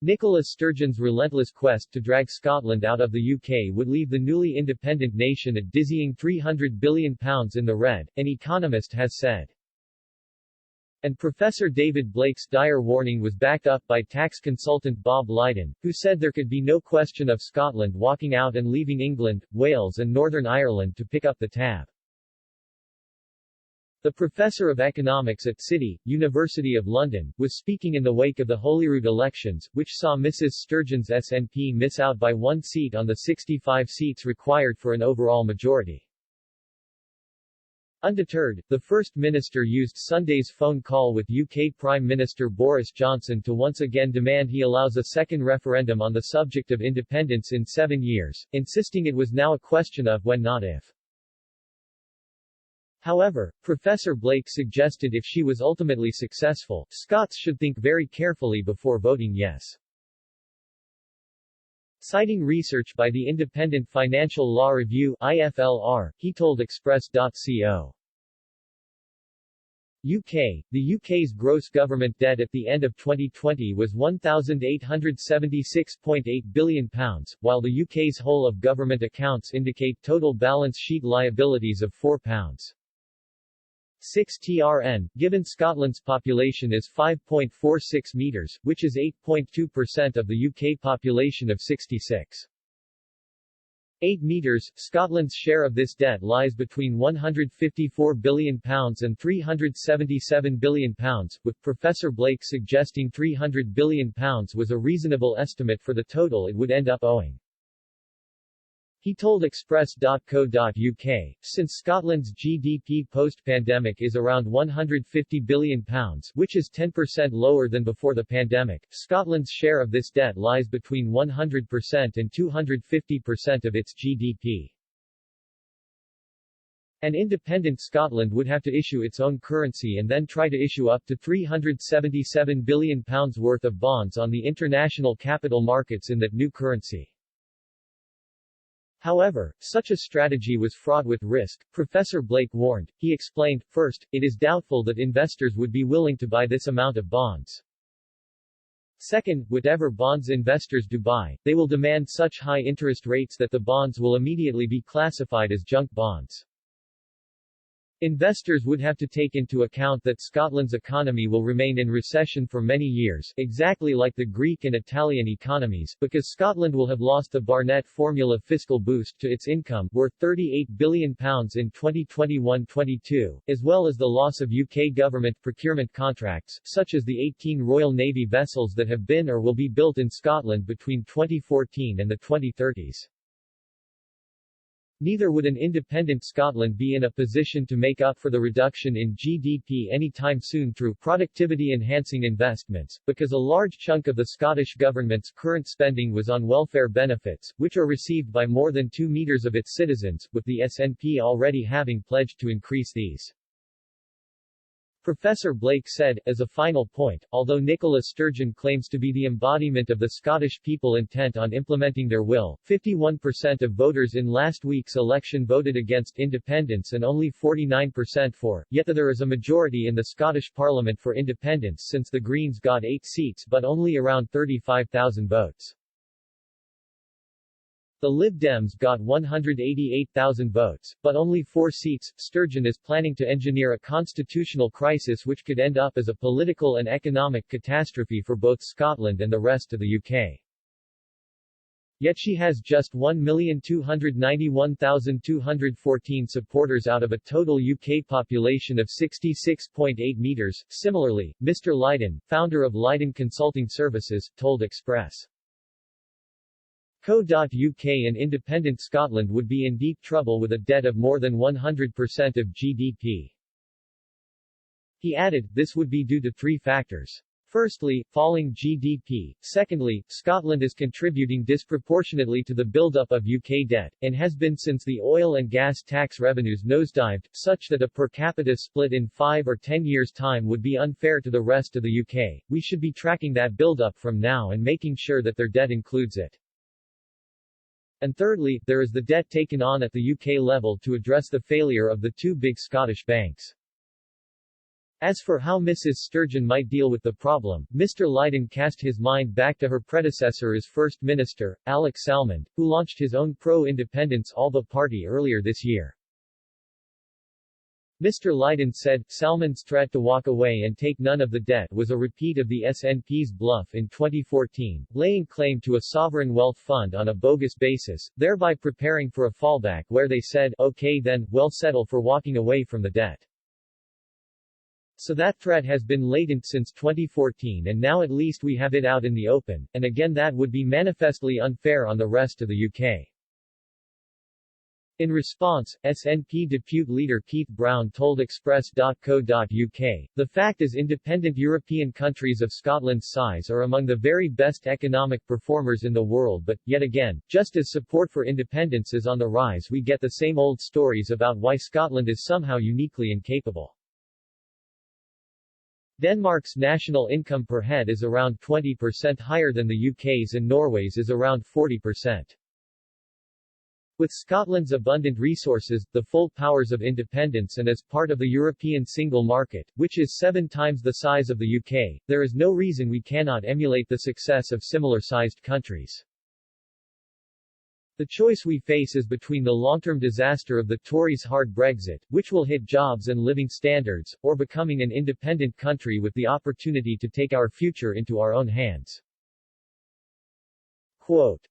Nicola Sturgeon's relentless quest to drag Scotland out of the UK would leave the newly independent nation a dizzying £300 billion in the red, an economist has said. And Professor David Blake's dire warning was backed up by tax consultant Bob Lydon, who said there could be no question of Scotland walking out and leaving England, Wales and Northern Ireland to pick up the tab. The professor of economics at City, University of London, was speaking in the wake of the Holyrood elections, which saw Mrs. Sturgeon's SNP miss out by 1 seat on the 65 seats required for an overall majority. Undeterred, the First Minister used Sunday's phone call with UK Prime Minister Boris Johnson to once again demand he allows a second referendum on the subject of independence in 7 years, insisting it was now a question of when not if. However, Professor Blake suggested if she was ultimately successful, Scots should think very carefully before voting yes. Citing research by the Independent Financial Law Review (IFLR), he told Express.co. UK. The UK's gross government debt at the end of 2020 was £1,876.8 billion, while the UK's whole of government accounts indicate total balance sheet liabilities of £4.6 trn, given Scotland's population is 5.46 metres, which is 8.2% of the UK population of 66.8 metres. Scotland's share of this debt lies between £154 billion and £377 billion, with Professor Blake suggesting £300 billion was a reasonable estimate for the total it would end up owing. He told Express.co.uk, since Scotland's GDP post-pandemic is around £150 billion, which is 10% lower than before the pandemic, Scotland's share of this debt lies between 100% and 250% of its GDP. An independent Scotland would have to issue its own currency and then try to issue up to £377 billion worth of bonds on the international capital markets in that new currency. However, such a strategy was fraught with risk, Professor Blake warned. He explained, first, it is doubtful that investors would be willing to buy this amount of bonds. Second, whatever bonds investors do buy, they will demand such high interest rates that the bonds will immediately be classified as junk bonds. Investors would have to take into account that Scotland's economy will remain in recession for many years, exactly like the Greek and Italian economies, because Scotland will have lost the Barnett formula fiscal boost to its income, worth £38 billion in 2021-22, as well as the loss of UK government procurement contracts, such as the 18 Royal Navy vessels that have been or will be built in Scotland between 2014 and the 2030s. Neither would an independent Scotland be in a position to make up for the reduction in GDP anytime soon through productivity-enhancing investments, because a large chunk of the Scottish government's current spending was on welfare benefits, which are received by more than 2 meters of its citizens, with the SNP already having pledged to increase these. Professor Blake said, as a final point, although Nicola Sturgeon claims to be the embodiment of the Scottish people intent on implementing their will, 51% of voters in last week's election voted against independence and only 49% for, yet there is a majority in the Scottish Parliament for independence since the Greens got 8 seats but only around 35,000 votes. The Lib Dems got 188,000 votes, but only 4 seats. Sturgeon is planning to engineer a constitutional crisis which could end up as a political and economic catastrophe for both Scotland and the rest of the UK. Yet she has just 1,291,214 supporters out of a total UK population of 66.8 meters. Similarly, Mr. Lydon, founder of Lydon Consulting Services, told Express. Co.uk and independent Scotland would be in deep trouble with a debt of more than 100% of GDP. He added, this would be due to 3 factors. Firstly, falling GDP. Secondly, Scotland is contributing disproportionately to the buildup of UK debt, and has been since the oil and gas tax revenues nosedived, such that a per capita split in 5 or 10 years' time would be unfair to the rest of the UK. We should be tracking that buildup from now and making sure that their debt includes it. And thirdly, there is the debt taken on at the UK level to address the failure of the 2 big Scottish banks. As for how Mrs. Sturgeon might deal with the problem, Mr. Lydon cast his mind back to her predecessor as First Minister, Alex Salmond, who launched his own pro-independence ALBA party earlier this year. Mr. Lydon said, Salmond's threat to walk away and take none of the debt was a repeat of the SNP's bluff in 2014, laying claim to a sovereign wealth fund on a bogus basis, thereby preparing for a fallback where they said, okay then, we'll settle for walking away from the debt. So that threat has been latent since 2014 and now at least we have it out in the open, and again that would be manifestly unfair on the rest of the UK. In response, SNP depute leader Keith Brown told Express.co.uk, the fact is independent European countries of Scotland's size are among the very best economic performers in the world but, yet again, just as support for independence is on the rise we get the same old stories about why Scotland is somehow uniquely incapable. Denmark's national income per head is around 20% higher than the UK's and Norway's is around 40%. With Scotland's abundant resources, the full powers of independence and as part of the European single market, which is 7 times the size of the UK, there is no reason we cannot emulate the success of similar-sized countries. The choice we face is between the long-term disaster of the Tories' hard Brexit, which will hit jobs and living standards, or becoming an independent country with the opportunity to take our future into our own hands. Quote,